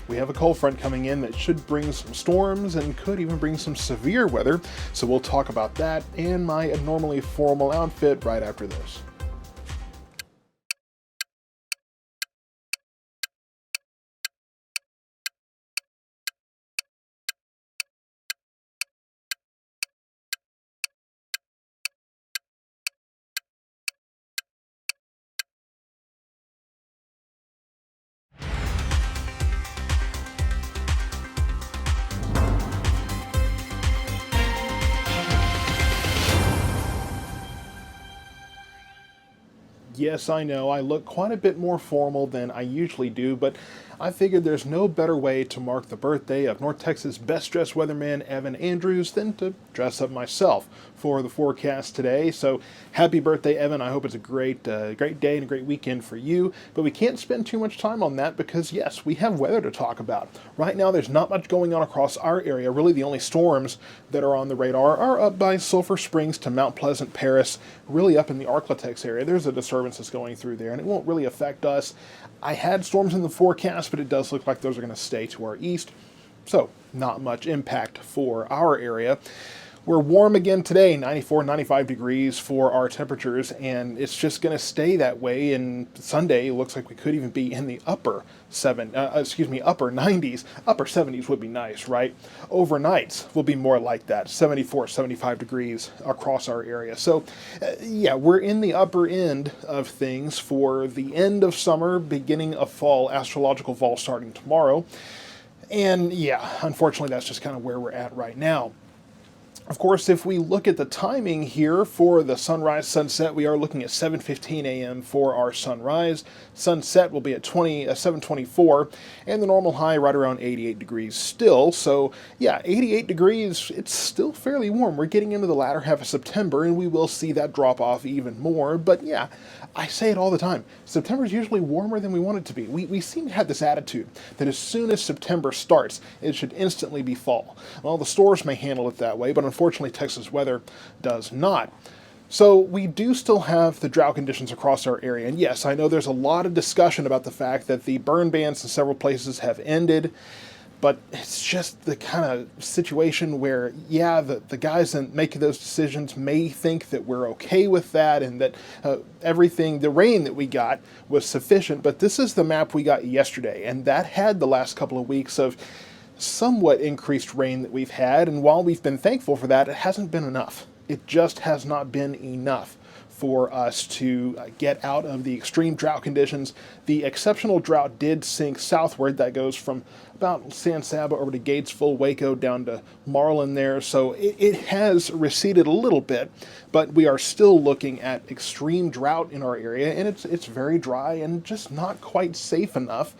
we have a cold front coming in that should bring some storms and could even bring some severe weather. So we'll talk about that and my abnormally formal outfit right after this. Yes, I know, I look quite a bit more formal than I usually do, but I figured there's no better way to mark the birthday of North Texas' best dressed weatherman Evan Andrews than to dress up myself for the forecast today. So happy birthday, Evan. I hope it's a great day and a great weekend for you. But we can't spend too much time on that because, yes, we have weather to talk about. Right now, there's not much going on across our area. Really, the only storms that are on the radar are up by Sulphur Springs to Mount Pleasant, Paris, really up in the Arklatex area. There's a disturbance that's going through there, and it won't really affect us. I had storms in the forecast, but it does look like those are going to stay to our east, so not much impact for our area. We're warm again today, 94, 95 degrees for our temperatures, and it's just going to stay that way. And Sunday, it looks like we could even be in the upper 90s. Upper 70s would be nice, right? Overnights will be more like that, 74, 75 degrees across our area. So, yeah, we're in the upper end of things for the end of summer, beginning of fall, astrological fall starting tomorrow. And yeah, unfortunately, that's just kind of where we're at right now. Of course, if we look at the timing here for the sunrise sunset, we are looking at 7:15 a.m. for our sunrise. Sunset will be at 7:24, and the normal high right around 88 degrees still. So yeah, 88 degrees, it's still fairly warm. We're getting into the latter half of September, and we will see that drop off even more. But yeah, I say it all the time. September is usually warmer than we want it to be. We seem to have this attitude that as soon as September starts, it should instantly be fall. Well, the stores may handle it that way, but unfortunately, Texas weather does not. So we do still have the drought conditions across our area. And yes, I know there's a lot of discussion about the fact that the burn bans in several places have ended. But it's just the kind of situation where, yeah, the guys that make those decisions may think that we're okay with that and that the rain that we got was sufficient. But this is the map we got yesterday, and that had the last couple of weeks of somewhat increased rain that we've had. And while we've been thankful for that, it hasn't been enough. It just has not been enough for us to get out of the extreme drought conditions. The exceptional drought did sink southward. That goes from about San Saba over to Gatesville, Waco, down to Marlin there. So it has receded a little bit, but we are still looking at extreme drought in our area, and it's very dry and just not quite safe enough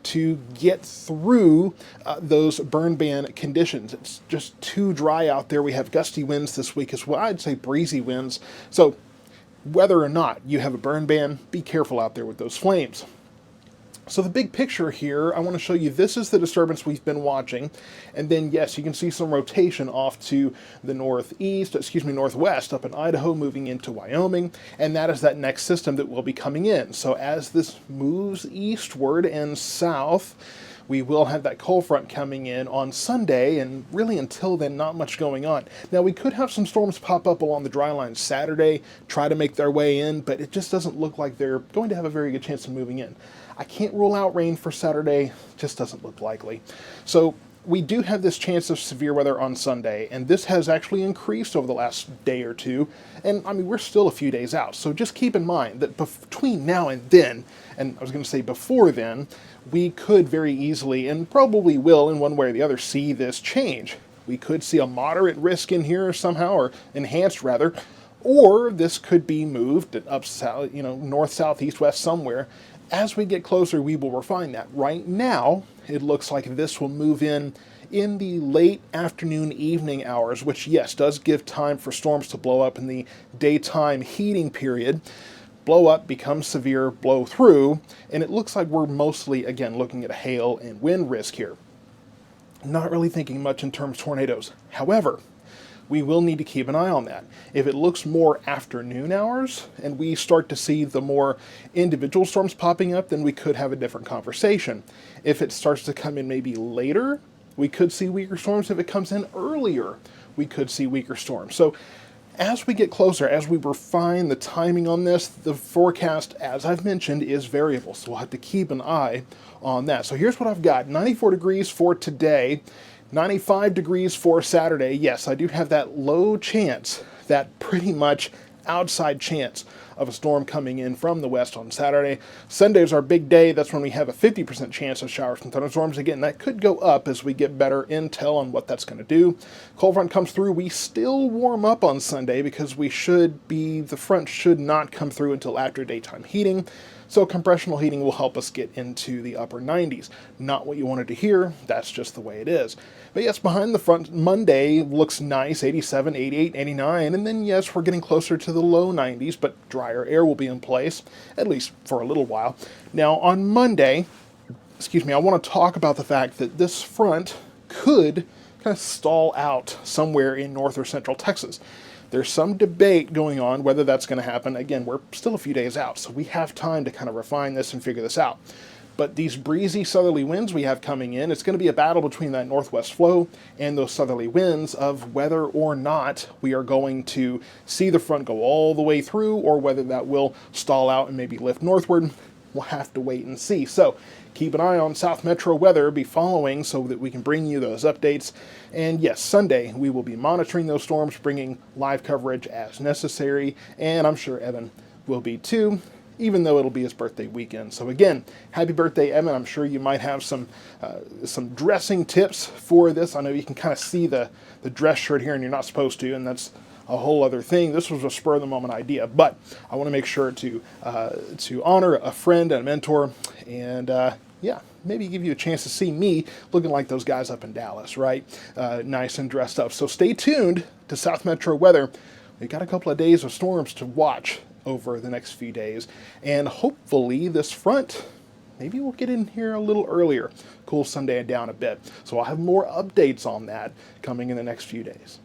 to get through those burn ban conditions. It's just too dry out there. We have gusty winds this week as well. I'd say breezy winds. So whether or not you have a burn ban, be careful out there with those flames. So the big picture here, I want to show you, this is the disturbance we've been watching. And then, yes, you can see some rotation off to the northwest up in Idaho, moving into Wyoming. And that is that next system that will be coming in. So as this moves eastward and south, we will have that cold front coming in on Sunday, and really until then, not much going on. Now, we could have some storms pop up along the dry line Saturday, try to make their way in, but it just doesn't look like they're going to have a very good chance of moving in. I can't rule out rain for Saturday, just doesn't look likely. So we do have this chance of severe weather on Sunday, and this has actually increased over the last day or two. And I mean, we're still a few days out, so just keep in mind that between now and then, and I was going to say before then, we could very easily, and probably will in one way or the other, see this change. We could see a moderate risk in here somehow, or enhanced rather, or this could be moved up south, north, south, east, west, somewhere. As we get closer, we will refine that. Right now, it looks like this will move in the late afternoon, evening hours, which, yes, does give time for storms to blow up in the daytime heating period. Blow up, become severe, blow through, and it looks like we're mostly, again, looking at hail and wind risk here. Not really thinking much in terms of tornadoes. However, we will need to keep an eye on that. If it looks more afternoon hours and we start to see the more individual storms popping up, then we could have a different conversation. If it starts to come in maybe later, we could see weaker storms. If it comes in earlier, we could see weaker storms. So as we get closer, as we refine the timing on this, the forecast, as I've mentioned, is variable. So we'll have to keep an eye on that. So here's what I've got. 94 degrees for today, 95 degrees for Saturday. Yes, I do have that low chance, that pretty much outside chance of a storm coming in from the west on Saturday. Sunday is our big day. That's when we have a 50% chance of showers and thunderstorms. Again, that could go up as we get better intel on what that's going to do. Cold front comes through. We still warm up on Sunday because the front should not come through until after daytime heating. So compressional heating will help us get into the upper 90s. Not what you wanted to hear. That's just the way it is. But yes, behind the front, Monday looks nice, 87, 88, 89. And then yes, we're getting closer to the low 90s, but drier air will be in place, at least for a little while. Now on Monday, I want to talk about the fact that this front could kind of stall out somewhere in north or central Texas. There's some debate going on whether that's going to happen. Again, we're still a few days out, so we have time to kind of refine this and figure this out. But these breezy southerly winds we have coming in, it's going to be a battle between that northwest flow and those southerly winds of whether or not we are going to see the front go all the way through or whether that will stall out and maybe lift northward. We'll have to wait and see. So keep an eye on South Metro weather, be following so that we can bring you those updates. And yes, Sunday we will be monitoring those storms, bringing live coverage as necessary, and I'm sure Evan will be too, even though it'll be his birthday weekend. So again, happy birthday, Evan. I'm sure you might have some dressing tips for this. I know you can kind of see the dress shirt here and you're not supposed to, and that's a whole other thing. This was a spur-of-the-moment idea, but I want to make sure to honor a friend and a mentor, and yeah, maybe give you a chance to see me looking like those guys up in Dallas, right? Nice and dressed up. So stay tuned to South Metro weather. We've got a couple of days of storms to watch over the next few days, and hopefully this front, maybe we'll get in here a little earlier, cool Sunday down a bit. So I'll have more updates on that coming in the next few days.